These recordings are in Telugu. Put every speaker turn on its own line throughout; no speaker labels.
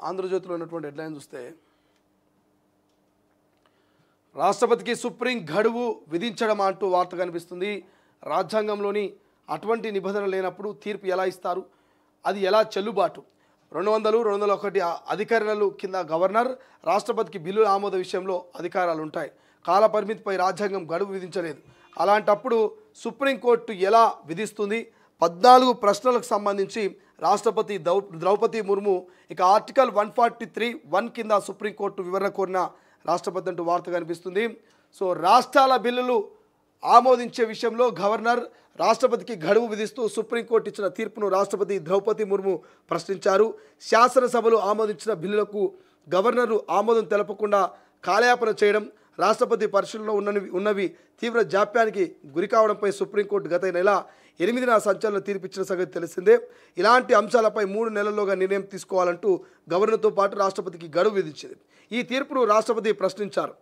ఆంధ్రజ్యోతిలో ఉన్నటువంటి హెడ్లైన్ చూస్తే రాష్ట్రపతికి సుప్రీం గడువు విధించడం అంటూ వార్త కనిపిస్తుంది. రాజ్యాంగంలోని అటువంటి నిబంధనలు లేనప్పుడు తీర్పు ఎలా ఇస్తారు, అది ఎలా చెల్లుబాటు? 200, 201 అధికారాలు కింద గవర్నర్, రాష్ట్రపతికి బిల్లుల ఆమోద విషయంలో అధికారాలు ఉంటాయి. కాల పరిమితిపై రాజ్యాంగం గడువు విధించలేదు. అలాంటప్పుడు సుప్రీంకోర్టు ఎలా విధిస్తుంది? 14 ప్రశ్నలకు సంబంధించి రాష్ట్రపతి ద్రౌపది ముర్ము ఇక ఆర్టికల్ 143(1) కింద సుప్రీంకోర్టు వివరణ కోరిన రాష్ట్రపతి అంటూ వార్త కనిపిస్తుంది. సో రాష్ట్రాల బిల్లులు ఆమోదించే విషయంలో గవర్నర్, రాష్ట్రపతికి గడువు విధిస్తూ సుప్రీంకోర్టు ఇచ్చిన తీర్పును రాష్ట్రపతి ద్రౌపది ముర్ము ప్రశ్నించారు. శాసనసభలు ఆమోదించిన బిల్లులకు గవర్నరు ఆమోదం తెలపకుండా కాలయాపన చేయడం, రాష్ట్రపతి పరిశీలనలో ఉన్నవి తీవ్ర జాప్యానికి గురికావడంపై సుప్రీంకోర్టు గత నెల 8న సంచలన తీర్పిచ్చిన సంగతి తెలిసిందే. ఇలాంటి అంశాలపై 3 నెలల్లోగా నిర్ణయం తీసుకోవాలంటూ గవర్నర్తో పాటు రాష్ట్రపతికి గడువు విధించింది. ఈ తీర్పును రాష్ట్రపతి ప్రశ్నించారు.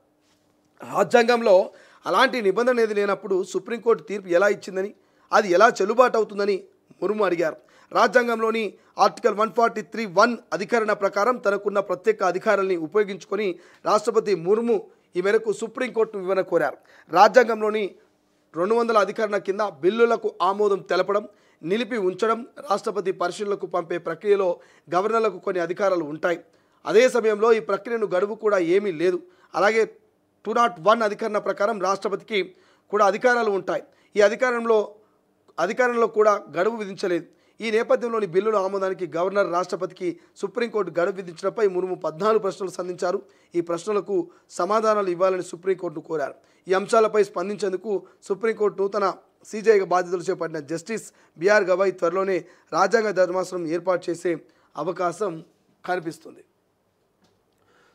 రాజ్యాంగంలో అలాంటి నిబంధన ఏది లేనప్పుడు సుప్రీంకోర్టు తీర్పు ఎలా ఇచ్చిందని, అది ఎలా చెల్లుబాటు అవుతుందని ముర్ము అడిగారు. రాజ్యాంగంలోని ఆర్టికల్ 143(1) అధికరణ ప్రకారం తనకున్న ప్రత్యేక అధికారాన్ని ఉపయోగించుకొని రాష్ట్రపతి ముర్ము ఈ మేరకు సుప్రీంకోర్టు వివరణ కోరారు. రాజ్యాంగంలోని 200 అధికరణ కింద బిల్లులకు ఆమోదం తెలపడం, నిలిపి ఉంచడం, రాష్ట్రపతి పరిశీలనకు పంపే ప్రక్రియలో గవర్నర్లకు కొన్ని అధికారాలు ఉంటాయి. అదే సమయంలో ఈ ప్రక్రియను గడువు కూడా ఏమీ లేదు. అలాగే 201 అధికరణ ప్రకారం రాష్ట్రపతికి కూడా అధికారాలు ఉంటాయి. ఈ అధికారంలో కూడా గడువు విధించలేదు. ఈ నేపథ్యంలోని బిల్లుల ఆమోదానికి గవర్నర్, రాష్ట్రపతికి సుప్రీంకోర్టు గడువు విధించడంపై ముర్ము 14 ప్రశ్నలు సంధించారు. ఈ ప్రశ్నలకు సమాధానాలు ఇవ్వాలని సుప్రీంకోర్టును కోరారు. ఈ అంశాలపై స్పందించేందుకు సుప్రీంకోర్టు నూతన సీజేఐగా బాధ్యతలు చేపట్టిన జస్టిస్ బిఆర్ గవాయ్ త్వరలోనే రాజ్యాంగ ధర్మాసనం ఏర్పాటు చేసే అవకాశం కనిపిస్తుంది.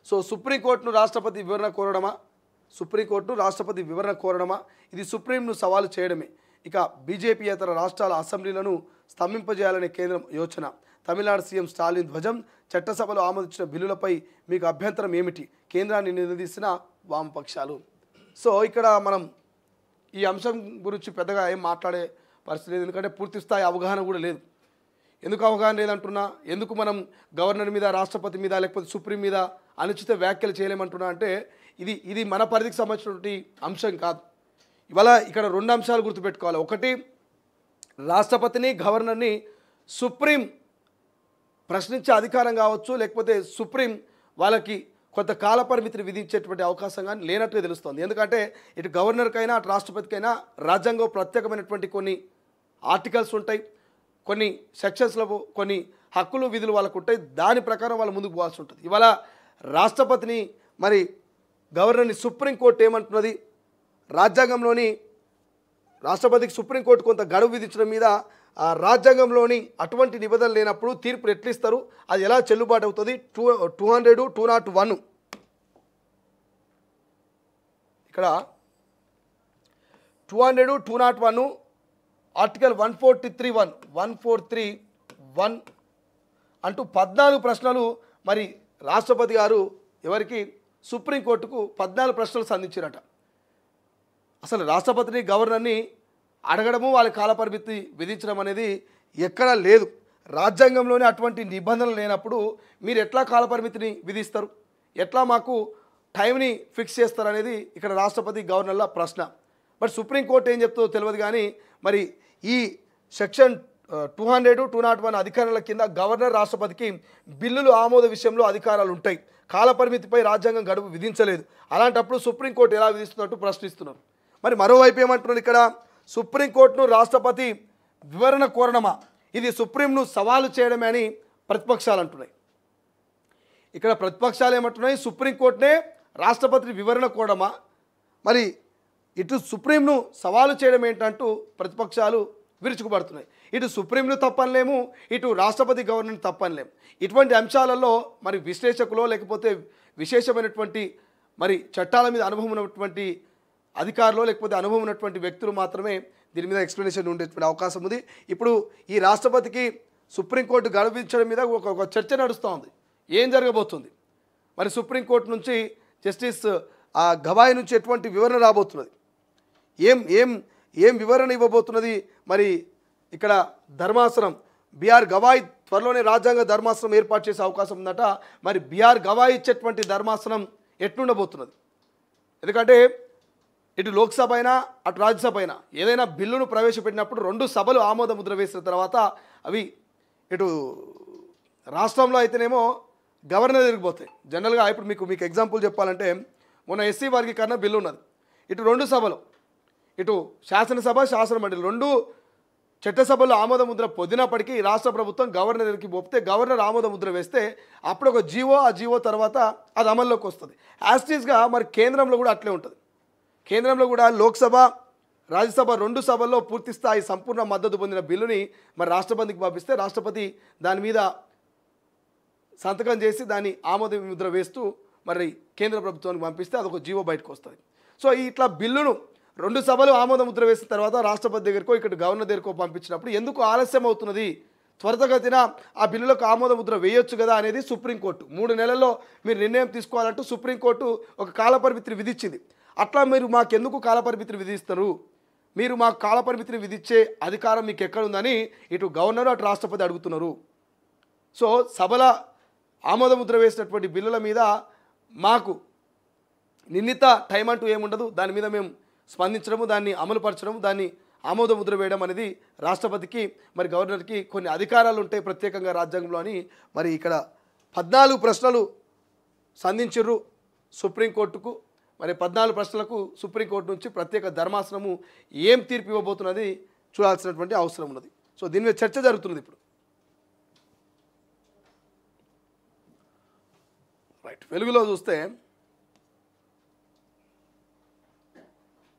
సో సుప్రీంకోర్టును రాష్ట్రపతి వివరణ కోరడమా? ఇది సుప్రీంను సవాలు చేయడమే. ఇక బీజేపీయేతర రాష్ట్రాల అసెంబ్లీలను స్తంభింపజేయాలనే కేంద్రం యోచన. తమిళనాడు సీఎం స్టాలిన్ ధ్వజం, చట్టసభలో ఆమోదించిన బిల్లులపై మీకు అభ్యంతరం ఏమిటి? కేంద్రాన్ని నిలదీసిన వామపక్షాలు. సో ఇక్కడ మనం ఈ అంశం గురించి పెద్దగా ఏం మాట్లాడే పరిస్థితి లేదు, ఎందుకంటే పూర్తి స్థాయి అవగాహన కూడా లేదు. ఎందుకు అవగాహన లేదంటున్నా, ఎందుకు మనం గవర్నర్ మీద, రాష్ట్రపతి మీద, లేకపోతే సుప్రీం మీద అనుచిత వ్యాఖ్యలు చేయలేమంటున్నా అంటే ఇది మన పరిధికి సంబంధించినటువంటి అంశం కాదు. ఇవాళ ఇక్కడ 2 అంశాలు గుర్తుపెట్టుకోవాలి. ఒకటి, రాష్ట్రపతిని, గవర్నర్ని సుప్రీం ప్రశ్నించే అధికారం కావచ్చు, లేకపోతే సుప్రీం వాళ్ళకి కొంత కాల పరిమితిని విధించేటువంటి అవకాశం కానీ లేనట్టుగా తెలుస్తుంది. ఎందుకంటే ఇటు గవర్నర్కైనా అటు రాష్ట్రపతికైనా రాజ్యాంగం ప్రత్యేకమైనటువంటి కొన్ని ఆర్టికల్స్ ఉంటాయి, కొన్ని సెక్షన్స్లో కొన్ని హక్కులు, విధులు వాళ్ళకు ఉంటాయి. దాని ప్రకారం వాళ్ళు ముందుకు పోవాల్సి ఉంటుంది. ఇవాళ రాష్ట్రపతిని, మరి గవర్నర్ని సుప్రీంకోర్టు ఏమంటున్నది? రాజ్యాంగంలోని రాష్ట్రపతికి సుప్రీంకోర్టు కొంత గడువు విధించడం మీద రాజ్యాంగంలోని అటువంటి నిబంధనలు లేనప్పుడు తీర్పులు ఎట్లా ఇస్తారు, అది ఎలా చెల్లుబాటు అవుతుంది? 200, 201 ఇక్కడ 200, 201 ఆర్టికల్ 143(1) అంటూ 14 ప్రశ్నలు మరి రాష్ట్రపతి గారు ఎవరికి? సుప్రీంకోర్టుకు 14 ప్రశ్నలు సంధించారట. అసలు రాష్ట్రపతిని, గవర్నర్ని అడగడము, వాళ్ళ కాలపరిమితి విధించడం అనేది ఎక్కడా లేదు. రాజ్యాంగంలోనే అటువంటి నిబంధనలు లేనప్పుడు మీరు ఎట్లా కాలపరిమితిని విధిస్తారు, ఎట్లా మాకు టైంని ఫిక్స్ చేస్తారు అనేది ఇక్కడ రాష్ట్రపతి, గవర్నర్ల ప్రశ్న. బట్ సుప్రీంకోర్టు ఏం చెప్తుందో తెలియదు. కానీ మరి ఈ సెక్షన్ 200, 201 అధికారాల కింద గవర్నర్, రాష్ట్రపతికి బిల్లులు ఆమోద విషయంలో అధికారాలు ఉంటాయి. కాలపరిమితిపై రాజ్యాంగం గడువు విధించలేదు. అలాంటప్పుడు సుప్రీంకోర్టు ఎలా విధిస్తున్నట్టు ప్రశ్నిస్తున్నారు. మరి మరోవైపు ఏమంటున్నారు ఇక్కడ? సుప్రీంకోర్టును రాష్ట్రపతి వివరణ కోరడమా, ఇది సుప్రీంను సవాలు చేయడమే అని ప్రతిపక్షాలు అంటున్నాయి. ఇక్కడ ప్రతిపక్షాలు ఏమంటున్నాయి? సుప్రీంకోర్టునే రాష్ట్రపతిని వివరణ కోరడమా, మరి ఇటు సుప్రీంను సవాలు చేయడం ఏంటంటూ ప్రతిపక్షాలు విరుచుకుపడుతున్నాయి. ఇటు సుప్రీంను తప్పనలేము, ఇటు రాష్ట్రపతి, గవర్నర్ని తప్పనలేము. ఇటువంటి అంశాలలో మరి విశ్లేషకులో, లేకపోతే విశేషమైనటువంటి మరి చట్టాల మీద అనుభవం ఉన్నటువంటి అధికారులు, లేకపోతే అనుభవం ఉన్నటువంటి వ్యక్తులు మాత్రమే దీని మీద ఎక్స్ప్లెనేషన్ ఉండేటువంటి అవకాశం ఉంది. ఇప్పుడు ఈ రాష్ట్రపతికి సుప్రీంకోర్టు గడువు విధించడం మీద ఒక చర్చ నడుస్తూ ఉంది. ఏం జరగబోతుంది? మరి సుప్రీంకోర్టు నుంచి జస్టిస్ గవాయ్ నుంచి ఎటువంటి వివరణ రాబోతున్నది? ఏం వివరణ ఇవ్వబోతున్నది? మరి ఇక్కడ ధర్మాసనం బిఆర్ గవాయ్ త్వరలోనే రాజ్యాంగ ధర్మాసనం ఏర్పాటు చేసే అవకాశం ఉందట. మరి బీఆర్ గవాయి ఇచ్చేటువంటి ధర్మాసనం ఎట్లుండబోతున్నది? ఎందుకంటే ఇటు లోక్సభ అయినా అటు రాజ్యసభ అయినా ఏదైనా బిల్లును ప్రవేశపెట్టినప్పుడు 2 సభలు ఆమోద ముద్ర వేసిన తర్వాత అవి ఇటు రాష్ట్రంలో అయితేనేమో గవర్నర్ దగ్గరికి పోతాయి. జనరల్గా ఇప్పుడు మీకు ఎగ్జాంపుల్ చెప్పాలంటే మొన్న ఎస్సీ వర్గీకరణ బిల్లు ఉన్నది. ఇటు 2 సభలు, ఇటు శాసనసభ శాసనమండలి 2 చట్టసభలో ఆమోద ముద్ర పొందినప్పటికీ రాష్ట్ర ప్రభుత్వం గవర్నర్ దగ్గరికి పోతే గవర్నర్ ఆమోద ముద్ర వేస్తే అప్పుడు ఒక జీవో, ఆ జీవో తర్వాత అది అమల్లోకి వస్తుంది. యాస్టీస్గా మరి కేంద్రంలో కూడా అట్లే ఉంటుంది. కేంద్రంలో కూడా లోక్సభ రాజ్యసభ 2 సభల్లో పూర్తి స్థాయి సంపూర్ణ మద్దతు పొందిన బిల్లుని మరి రాష్ట్రపతికి పంపిస్తే రాష్ట్రపతి దాని మీద సంతకం చేసి దాన్ని ఆమోద ముద్ర వేస్తూ మరి కేంద్ర ప్రభుత్వానికి పంపిస్తే అదొక జీవో బయటకు వస్తుంది. సో ఇట్లా బిల్లును 2 సభలు ఆమోద ముద్ర వేసిన తర్వాత రాష్ట్రపతి దగ్గరకో ఇక్కడ గవర్నర్ దగ్గరకో పంపించినప్పుడు ఎందుకు ఆలస్యం అవుతున్నది, త్వరితగతిన ఆ బిల్లులకు ఆమోద ముద్ర వేయొచ్చు కదా అనేది సుప్రీంకోర్టు 3 నెలల్లో మీరు నిర్ణయం తీసుకోవాలంటూ సుప్రీంకోర్టు ఒక కాలపరిమితిని విధించింది. అట్లా మీరు మాకెందుకు కాలపరిమితిని విధిస్తారు, మీరు మాకు కాలపరిమితిని విధించే అధికారం మీకు ఎక్కడుందని ఇటు గవర్నర్ అటు రాష్ట్రపతి అడుగుతున్నారు. సో సభల ఆమోద ముద్ర వేసినటువంటి బిల్లుల మీద మాకు నిర్ణీత టైం అంటూ ఏముండదు. దాని మీద మేము స్పందించడము, దాన్ని అమలుపరచడము, దాన్ని ఆమోద ముద్ర వేయడం అనేది రాష్ట్రపతికి మరి గవర్నర్కి కొన్ని అధికారాలు ఉంటాయి ప్రత్యేకంగా రాజ్యాంగంలో అని మరి ఇక్కడ 14 ప్రశ్నలు సంధించారు సుప్రీంకోర్టుకు. మరి 14 ప్రశ్నలకు సుప్రీంకోర్టు నుంచి ప్రత్యేక ధర్మాసనము ఏం తీర్పు ఇవ్వబోతున్నది చూడాల్సినటువంటి అవసరం ఉన్నది. సో దీని మీద చర్చ జరుగుతున్నది ఇప్పుడు. రైట్, వెలుగులో చూస్తే